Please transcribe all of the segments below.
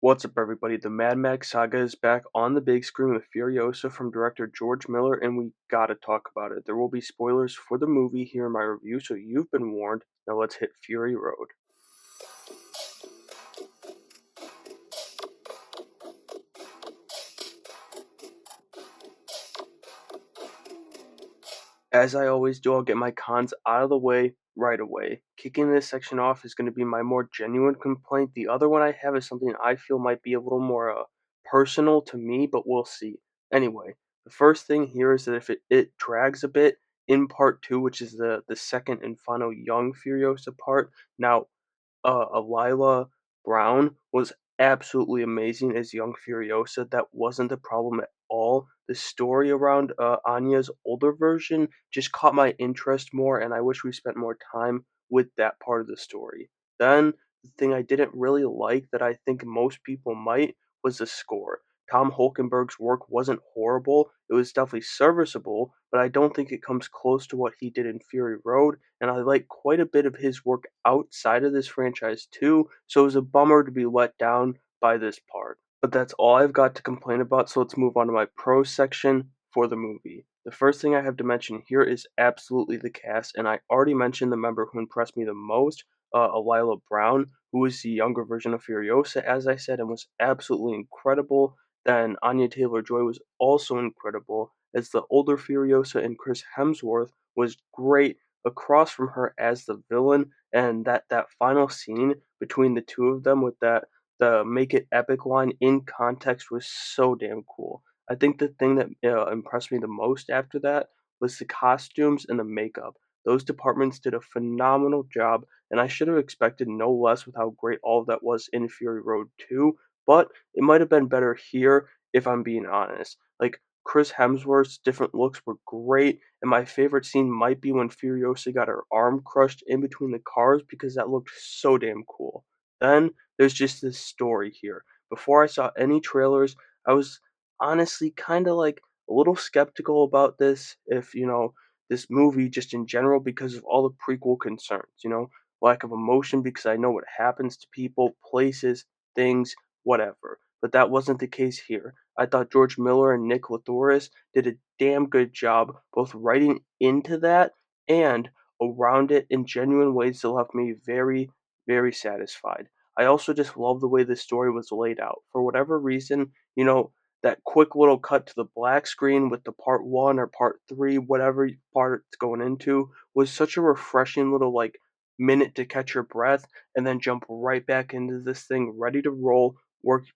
What's up, everybody? The Mad Max Saga is back on the big screen with Furiosa from director George Miller, and we gotta talk about it. There will be spoilers for the movie here in my review, so you've been warned. Now let's hit Fury Road. As I always do, I'll get my cons out of the way right away. Kicking this section off is going to be my more genuine complaint. The other one I have is something I feel might be a little more personal to me, but we'll see. Anyway, the first thing here is that if it drags a bit in part two, which is the second and final Young Furiosa part. Now, Alila Brown was absolutely amazing as young Furiosa. That wasn't the problem at all. The story around Anya's older version just caught my interest more, and I wish we spent more time with that part of the story. Then, the thing I didn't really like that I think most people might was the score. Tom Holkenberg's work wasn't horrible. It was definitely serviceable, but I don't think it comes close to what he did in Fury Road, and I like quite a bit of his work outside of this franchise too, so it was a bummer to be let down by this part. But that's all I've got to complain about, so let's move on to my pros section for the movie. The first thing I have to mention here is absolutely the cast, and I already mentioned the member who impressed me the most, Alila Brown, who is the younger version of Furiosa, as I said, and was absolutely incredible. Then Anya Taylor-Joy was also incredible, as the older Furiosa, and Chris Hemsworth was great across from her as the villain, and that final scene between the two of them with that the make it epic line in context was so damn cool. I think the thing that impressed me the most after that was the costumes and the makeup. Those departments did a phenomenal job, and I should have expected no less with how great all of that was in Fury Road 2, but it might have been better here if I'm being honest. Like, Chris Hemsworth's different looks were great, and my favorite scene might be when Furiosa got her arm crushed in between the cars because that looked so damn cool. Then there's just this story here. Before I saw any trailers, I was honestly kind of like a little skeptical about this, if this movie just in general, because of all the prequel concerns, lack of emotion because I know what happens to people, places, things, whatever. But that wasn't the case here. I thought George Miller and Nick Latouris did a damn good job both writing into that and around it in genuine ways that left me very, very satisfied. I also just love the way the story was laid out. For whatever reason, that quick little cut to the black screen with the part one or part three, whatever part it's going into, was such a refreshing little minute to catch your breath and then jump right back into this thing ready to roll.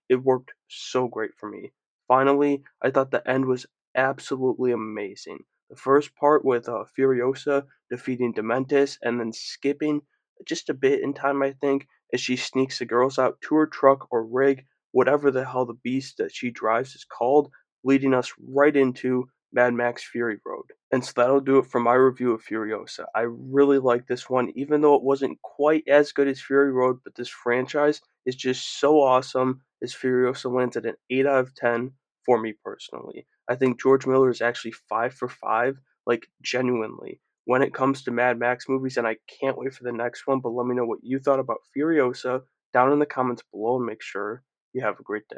It worked so great for me. Finally, I thought the end was absolutely amazing. The first part with Furiosa defeating Dementis and then skipping just a bit in time, I think, as she sneaks the girls out to her truck or rig, whatever the hell the beast that she drives is called, leading us right into Mad Max Fury Road. And so that'll do it for my review of Furiosa. I really like this one, even though it wasn't quite as good as Fury Road, but this franchise is just so awesome as Furiosa lands at an 8 out of 10 for me personally. I think George Miller is actually 5 for 5, like genuinely, when it comes to Mad Max movies, and I can't wait for the next one. But let me know what you thought about Furiosa down in the comments below, and make sure you have a great day.